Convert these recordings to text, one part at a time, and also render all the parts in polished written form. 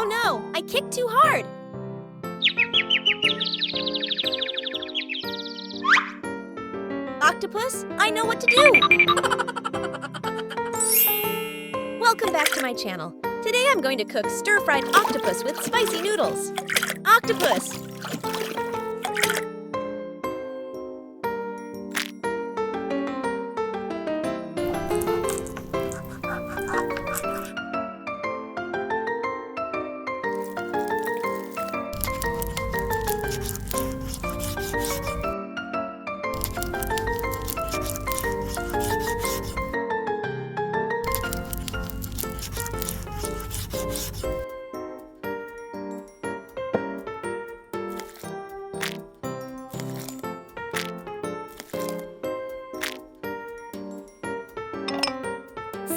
no! I kicked too hard! Octopus, I know what to do! Welcome back to my channel. Today I'm going to cook stir-fried octopus with spicy noodles. Octopus!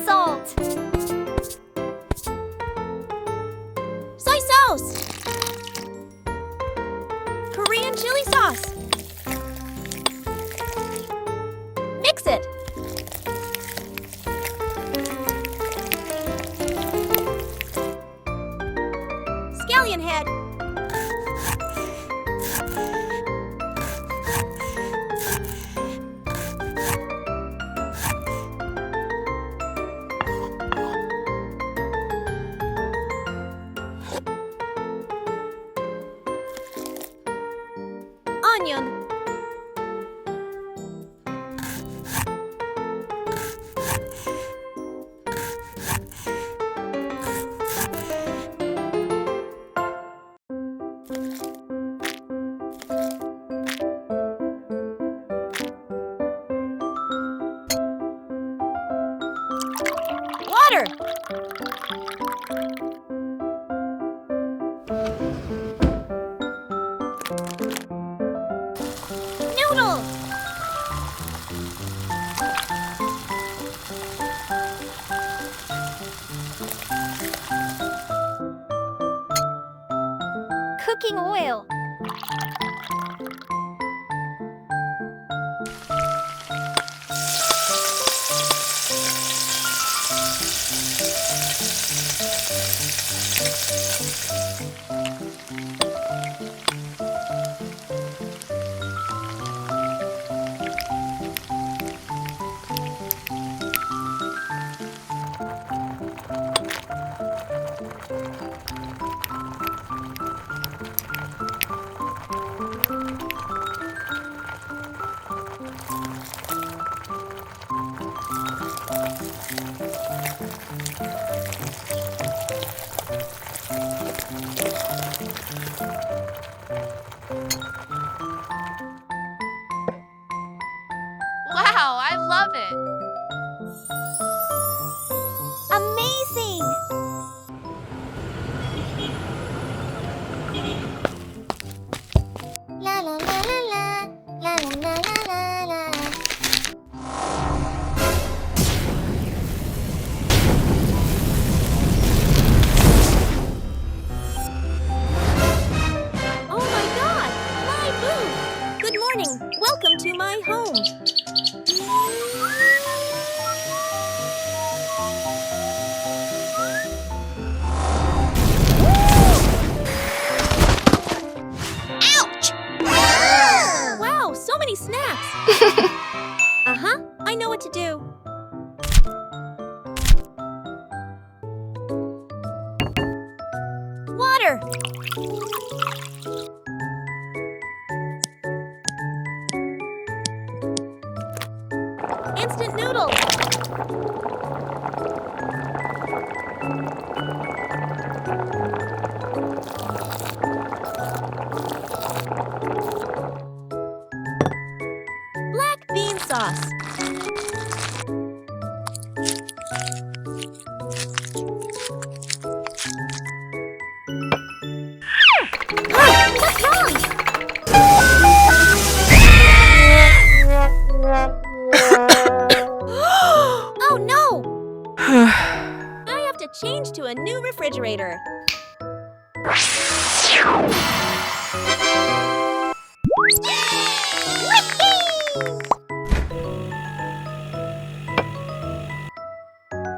Salt. Soy sauce! Korean chili sauce! Mix it! Scallion head! Onion. Water. Noodles! Cooking oil. Wow, I love it! Amazing! La la la la la, la la la la la la. Oh my god! My boo! Good morning! Welcome to my home! Ouch! Wow, so many snaps! Uh-huh, I know what to do. Water! Instant noodles! Black bean sauce. What's wrong? Oh no! I have to change to a new refrigerator.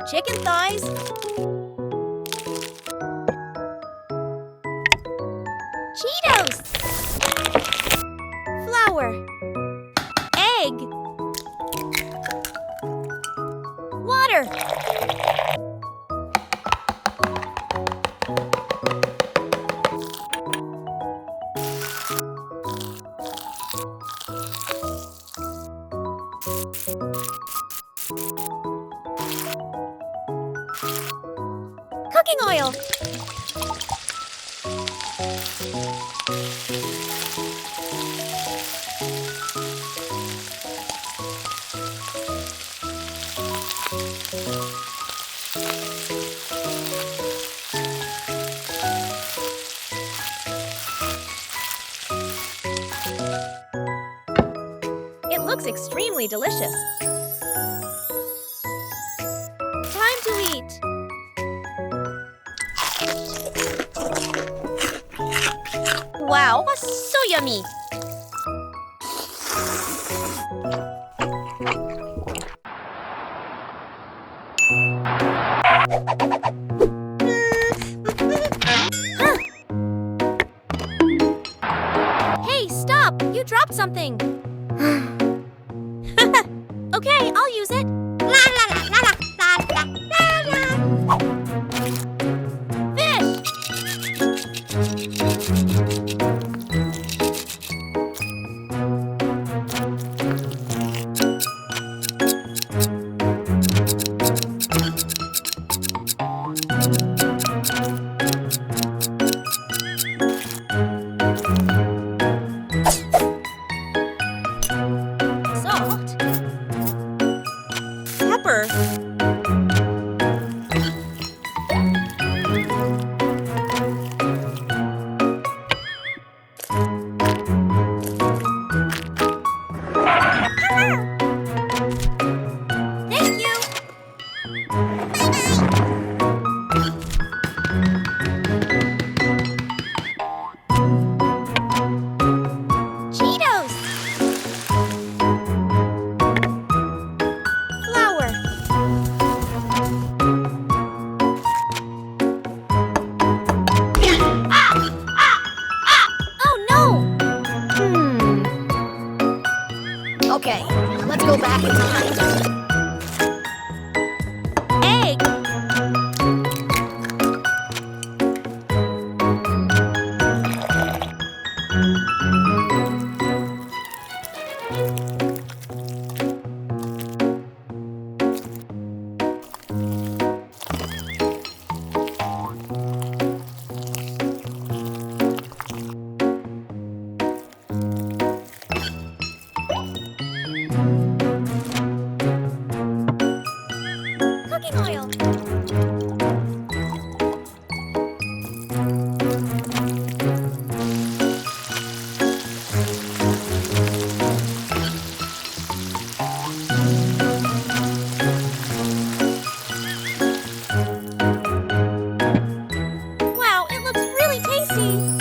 Chicken thighs. here. Cooking oil. It looks extremely delicious. Time to eat. Wow, so yummy. Huh. Hey, stop! You dropped something. Okay, I'll use it. La la la la la la la la. Fish. Salt. Pepper.